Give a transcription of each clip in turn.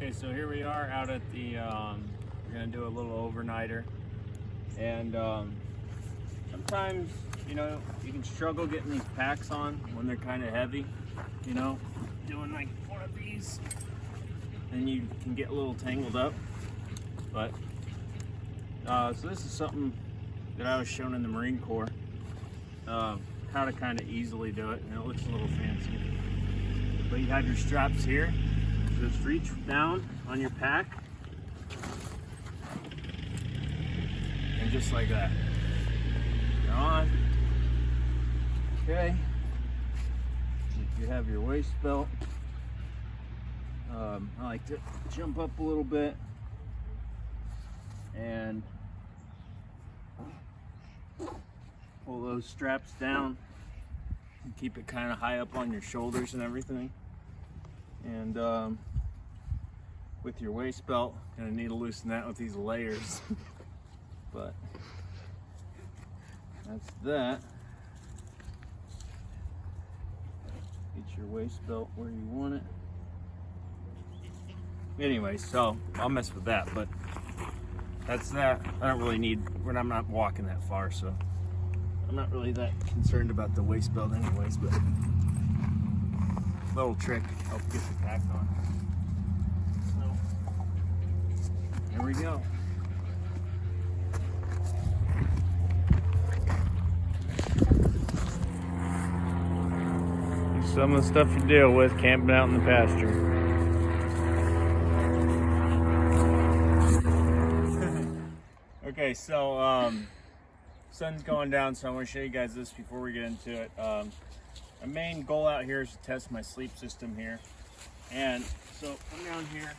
Okay, so here we are out at the, we're gonna do a little overnighter. And sometimes, you know, you can struggle getting these packs on when they're kind of heavy, you know, doing like one of these, and you can get a little tangled up. But, so this is something that I was shown in the Marine Corps, how to kind of easily do it, and it looks a little fancy. But you have your straps here. Just reach down on your pack, and just like that. You're on. Okay. You have your waist belt. I like to jump up a little bit and pull those straps down and keep it kind of high up on your shoulders and everything. And with your waist belt, gonna need to loosen that with these layers. But that's that. Get your waist belt where you want it. Anyway, so I'll mess with that, but that's that. I don't really need, I'm not walking that far, so I'm not really that concerned about the waist belt anyways, but little trick to help get the pack on. So there we go. Some of the stuff you deal with camping out in the pasture. Okay, so sun's going down, so I want to show you guys this before we get into it. My main goal out here is to test my sleep system here. And so come down here.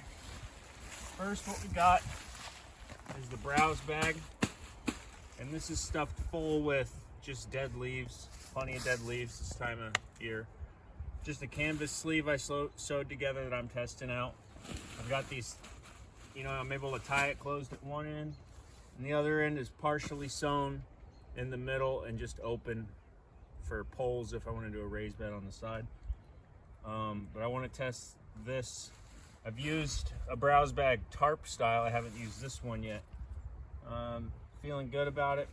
First, what we got is the browse bag. And this is stuffed full with just dead leaves, plenty of dead leaves this time of year. Just a canvas sleeve I sewed together that I'm testing out. I've got these, you know, I'm able to tie it closed at one end, and the other end is partially sewn in the middle and just open for poles if I want to do a raised bed on the side. But I want to test this. I've used a browse bag tarp style. I haven't used this one yet. Feeling good about it.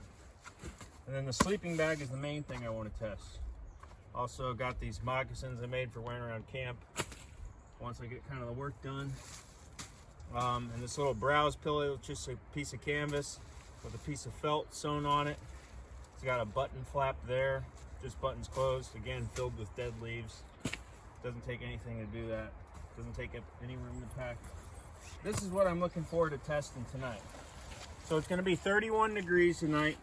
And then the sleeping bag is the main thing I want to test. Also got these moccasins I made for wearing around camp once I get kind of the work done. And this little browse pillow, just a piece of canvas with a piece of felt sewn on it. It's got a button flap there, just buttons closed, again filled with dead leaves. Doesn't take anything to do that. Doesn't take up any room to pack. This is what I'm looking forward to testing tonight. So it's going to be 31 degrees tonight,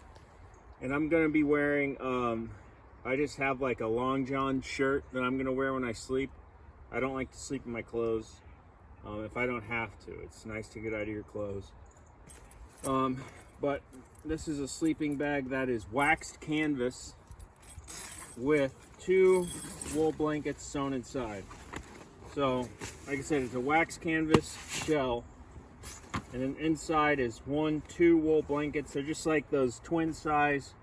and I'm going to be wearing, I just have like a long john shirt that I'm going to wear when I sleep. I don't like to sleep in my clothes if I don't have to. It's nice to get out of your clothes. But this is a sleeping bag that is waxed canvas with 2 wool blankets sewn inside. So, like I said, it's a wax canvas shell, and then inside is 2 wool blankets. They're just like those twin size,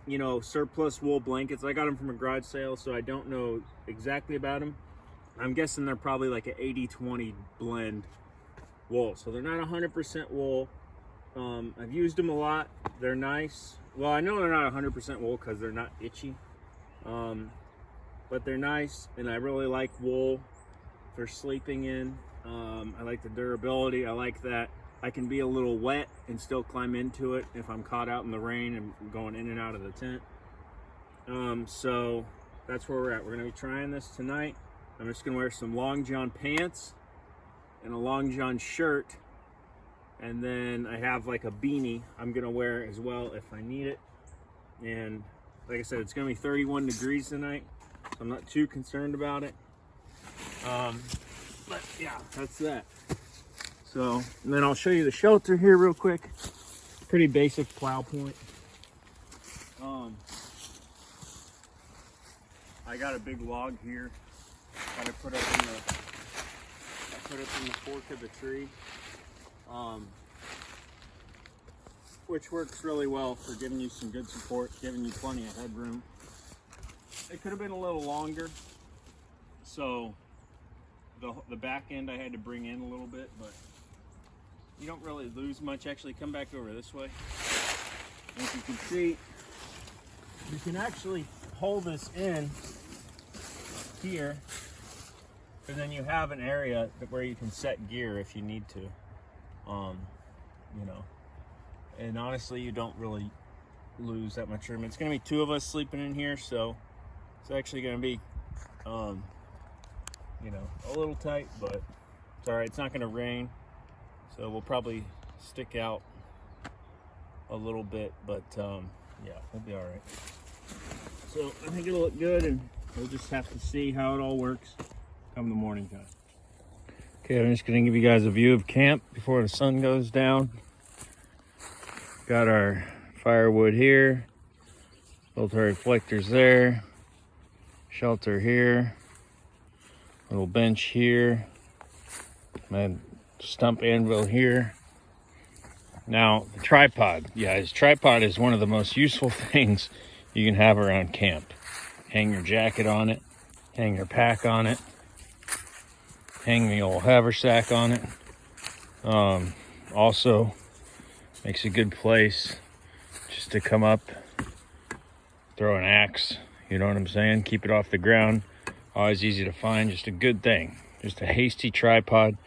you know, surplus wool blankets. I got them from a garage sale, so I don't know exactly about them. I'm guessing they're probably like an 80-20 blend wool. So they're not 100% wool. I've used them a lot. They're nice. Well, I know they're not 100% wool because they're not itchy. But they're nice, and I really like wool for sleeping in. I like the durability. I like that I can be a little wet and still climb into it if I'm caught out in the rain and going in and out of the tent. So that's where we're at. We're gonna be trying this tonight. I'm just gonna wear some long john pants and a long john shirt, and then I have like a beanie I'm gonna wear as well if I need it. And like I said, it's gonna be 31 degrees tonight, so I'm not too concerned about it. But yeah, that's that. So, and then I'll show you the shelter here real quick. Pretty basic plow point. I got a big log here that I put up in the fork of the tree, which works really well for giving you some good support, giving you plenty of headroom. It could have been a little longer, so The back end I had to bring in a little bit, but you don't really lose much. Actually, come back over this way. As you can see, you can actually hold this in here, and then you have an area where you can set gear if you need to. You know, and honestly, you don't really lose that much room. It's gonna be 2 of us sleeping in here, so it's actually gonna be, you know, a little tight, but it's all right. It's not gonna rain, so we'll probably stick out a little bit, but yeah, we'll be all right. So I think it'll look good, and we'll just have to see how it all works come the morning time. Okay, I'm just gonna give you guys a view of camp before the sun goes down. Got our firewood here, filter reflectors there, shelter here, little bench here, my stump anvil here. Now, the tripod. Yeah, his tripod is one of the most useful things you can have around camp. Hang your jacket on it, hang your pack on it, hang the old haversack on it. Also, makes a good place just to come up, throw an axe, you know what I'm saying? Keep it off the ground. Always easy to find, just a good thing. Just a hasty tripod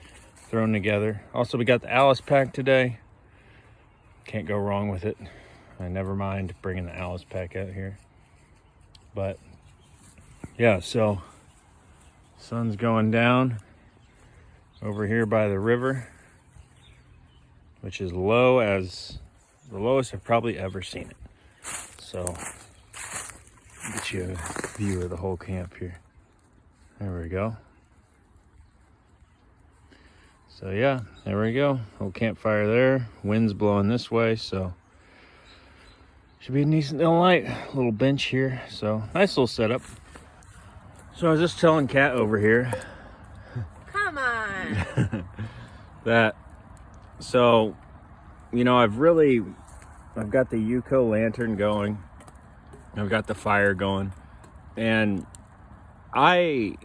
thrown together. Also, we got the Alice pack today. Can't go wrong with it. I never mind bringing the Alice pack out here. But yeah, so sun's going down over here by the river, which is low as the lowest I've probably ever seen it. So get you a view of the whole camp here. There we go. So yeah, there we go. Little campfire there. Wind's blowing this way, so should be a decent little light. Little bench here, so nice little setup. So I was just telling Kat over here. Come on. That, so, you know, I've got the UCO lantern going. I've got the fire going, and I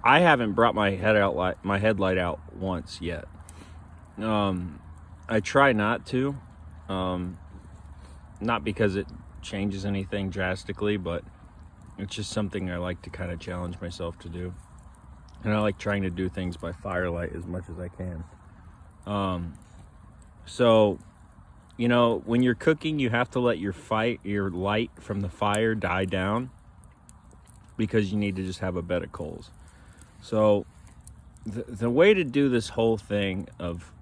haven't brought my headlight out once yet. I try not to, not because it changes anything drastically, but it's just something I like to kind of challenge myself to do. And I like trying to do things by firelight as much as I can. So, you know, when you're cooking, you have to let your light from the fire die down, because you need to just have a bed of coals. So the way to do this whole thing of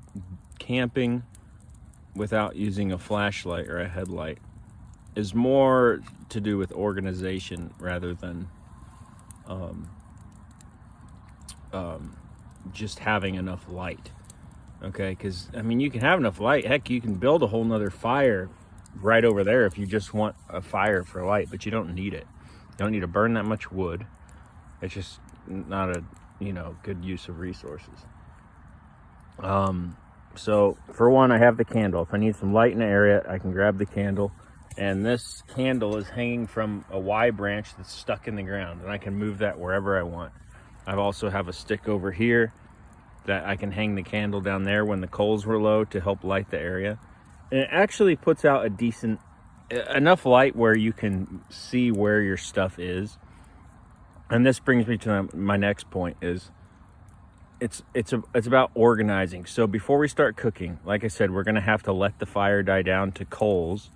camping without using a flashlight or a headlight is more to do with organization rather than just having enough light. Okay, because I mean, you can have enough light. Heck, you can build a whole nother fire right over there if you just want a fire for light, but you don't need it. You don't need to burn that much wood. It's just not a, you know, good use of resources. So for one, I have the candle. If I need some light in the area, I can grab the candle. And this candle is hanging from a Y branch that's stuck in the ground, and I can move that wherever I want. I also have a stick over here that I can hang the candle down there when the coals were low to help light the area. And it actually puts out enough light where you can see where your stuff is. And this brings me to my next point is it's about organizing. So before we start cooking, like I said, we're gonna have to let the fire die down to coals,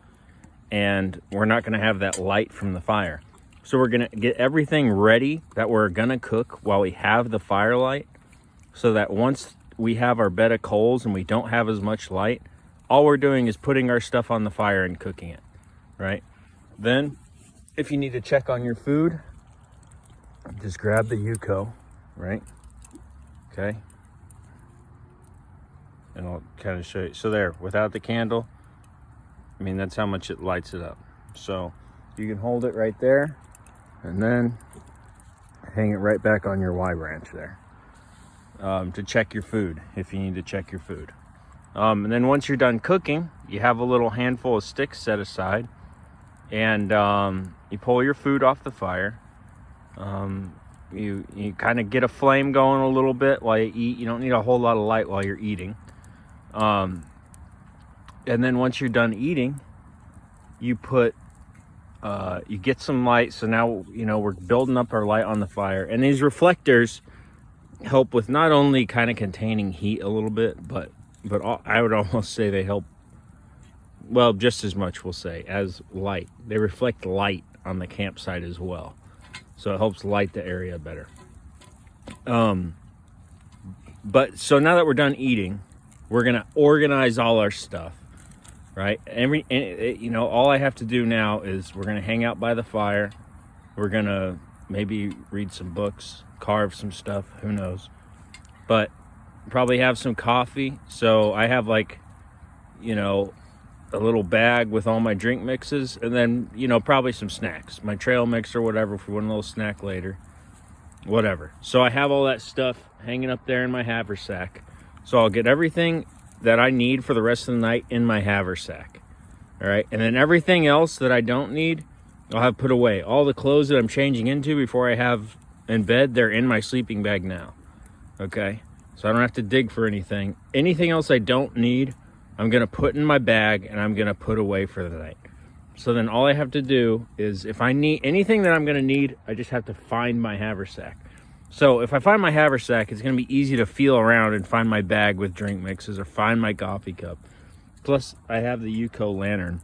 and we're not gonna have that light from the fire. So we're gonna get everything ready that we're gonna cook while we have the firelight, so that once we have our bed of coals and we don't have as much light, all we're doing is putting our stuff on the fire and cooking it, right? Then, if you need to check on your food, just grab the UCO, right? Okay. And I'll kind of show you. So there, without the candle, I mean, that's how much it lights it up. So you can hold it right there and then hang it right back on your Y branch there. To check your food, if you need to check your food. And then once you're done cooking, you have a little handful of sticks set aside, and you pull your food off the fire. you kind of get a flame going a little bit while you eat. You don't need a whole lot of light while you're eating. And then once you're done eating, you get some light. So now, we're building up our light on the fire. And these reflectors help with not only kind of containing heat a little bit, but I would almost say they help, well, just as much, we'll say, as light. They reflect light on the campsite as well. So it helps light the area better. But so now that we're done eating, we're going to organize all our stuff, right? All I have to do now is we're going to hang out by the fire. We're going to maybe read some books, carve some stuff, who knows. But probably have some coffee. So I have a little bag with all my drink mixes, and then, probably some snacks, my trail mix or whatever, if we want a little snack later, whatever. So I have all that stuff hanging up there in my haversack. So I'll get everything that I need for the rest of the night in my haversack. All right. And then everything else that I don't need, I'll have put away. All the clothes that I'm changing into before I have in bed, they're in my sleeping bag now. Okay. So I don't have to dig for anything. Anything else I don't need, I'm going to put in my bag and I'm going to put away for the night. So then all I have to do is, if I need anything that I'm going to need, I just have to find my haversack. So if I find my haversack, it's going to be easy to feel around and find my bag with drink mixes or find my coffee cup. Plus, I have the UCO lantern.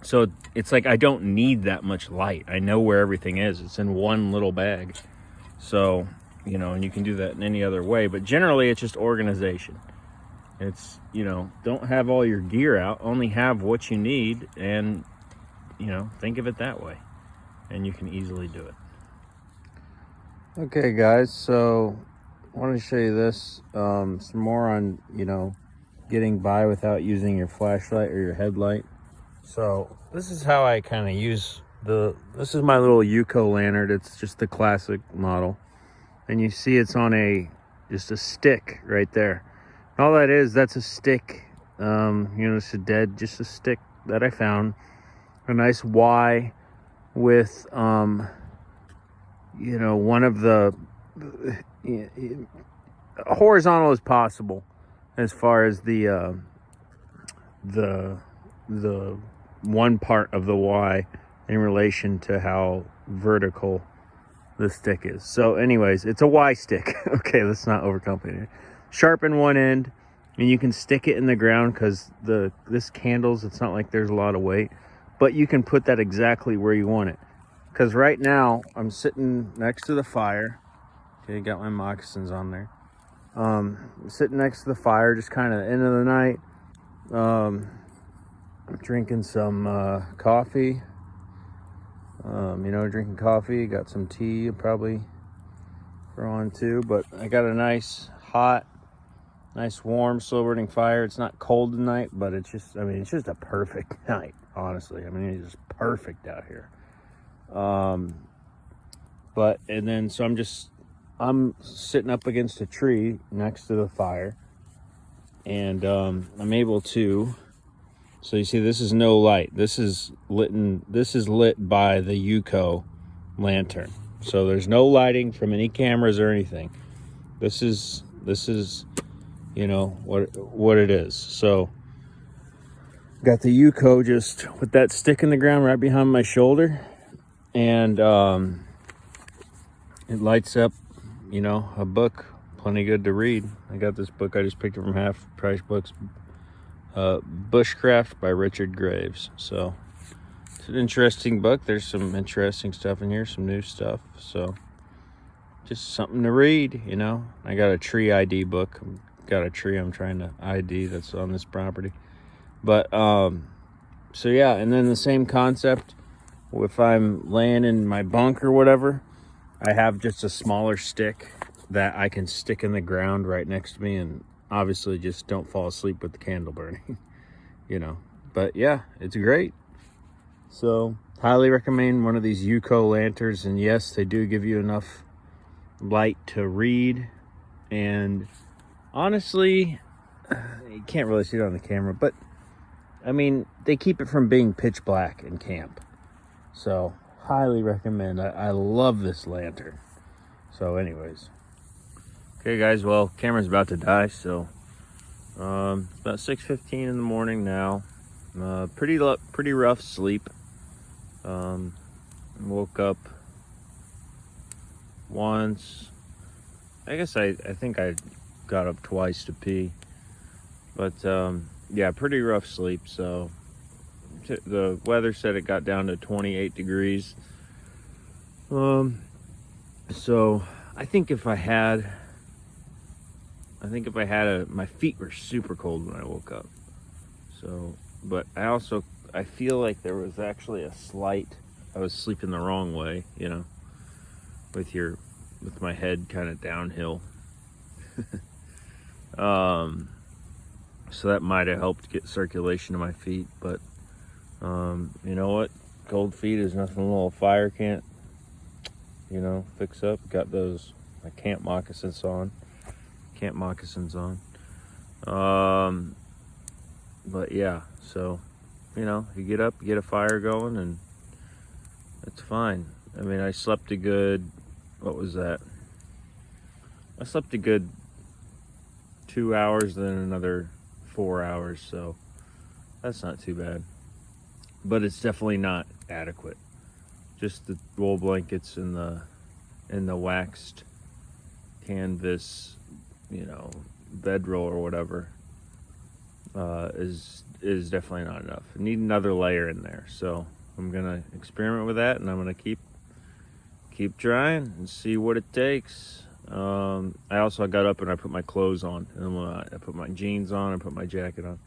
So it's like I don't need that much light. I know where everything is. It's in one little bag. So, and you can do that in any other way. But generally, it's just organization. It's, don't have all your gear out. Only have what you need. And, think of it that way. And you can easily do it. Okay, guys. So I want to show you this. Some more on, getting by without using your flashlight or your headlight. So this is how I kind of use this is my little UCO lantern. It's just the classic model. And you see it's on just a stick right there. All that is, that's a stick. It's just a stick that I found. A nice Y with, one of the horizontal as possible, as far as the one part of the Y in relation to how vertical the stick is. So anyways, it's a Y stick. Okay, let's not overcomplicate it. Sharpen one end, and you can stick it in the ground, because this candles, it's not like there's a lot of weight, but you can put that exactly where you want it. Because right now I'm sitting next to the fire. Okay, got my moccasins on there. Sitting next to the fire, just kind of the end of the night. Drinking some coffee. Drinking coffee. Got some tea, probably throw on too. But I got a nice hot, nice warm, slow burning fire. It's not cold tonight, but it's just a perfect night. Honestly, it's just perfect out here. I'm sitting up against a tree next to the fire, and I'm able to. So you see, this is no light. This is lit by the UCO lantern. So there's no lighting from any cameras or anything. This is what it is. So got the UCO just with that stick in the ground right behind my shoulder, and it lights up, a book, plenty good to read. I got this book, I just picked it from Half Price Books, Bushcraft by Richard Graves. So it's an interesting book. There's some interesting stuff in here, some new stuff. So just something to read, I got a tree ID book. Got a tree I'm trying to ID that's on this property. But so yeah, and then the same concept, if I'm laying in my bunk or whatever, I have just a smaller stick that I can stick in the ground right next to me, and obviously just don't fall asleep with the candle burning. But yeah, it's great. So highly recommend one of these UCO lanterns. And yes, they do give you enough light to read. And honestly, you can't really see it on the camera, but they keep it from being pitch black in camp. So highly recommend. I love this lantern. So anyways, okay guys, well, camera's about to die, so it's about 6:15 in the morning now. Pretty rough sleep. Woke up once. I guess I think I got up twice to pee, but yeah, pretty rough sleep. So the weather said it got down to 28 degrees. So I think if I had my feet were super cold when I woke up. So, but I feel like there was actually I was sleeping the wrong way, you know, with my head kind of downhill. So that might have helped get circulation to my feet, but you know what? Cold feet is nothing a little fire can't, you know, fix up. Got my camp moccasins on. But yeah, so, you know, you get up, get a fire going, and it's fine. I mean, I slept a good, what was that? I slept a good 2 hours, then another 4 hours, so that's not too bad. But it's definitely not adequate. Just the wool blankets and the waxed canvas, you know, bedroll or whatever, is definitely not enough. I need another layer in there, so I'm gonna experiment with that, and I'm gonna keep trying and see what it takes. I also got up and I put my clothes on, and I put my jeans on, I put my jacket on,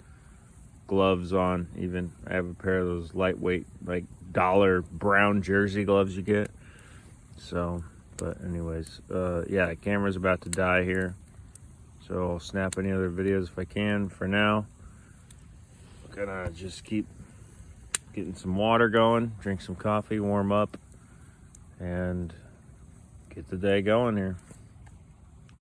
gloves on. Even I have a pair of those lightweight, like $1 brown jersey gloves you get. So, but anyways, yeah, the camera's about to die here, so I'll snap any other videos if I can. For now, I'm gonna just keep getting some water going, drink some coffee, warm up, and get the day going here.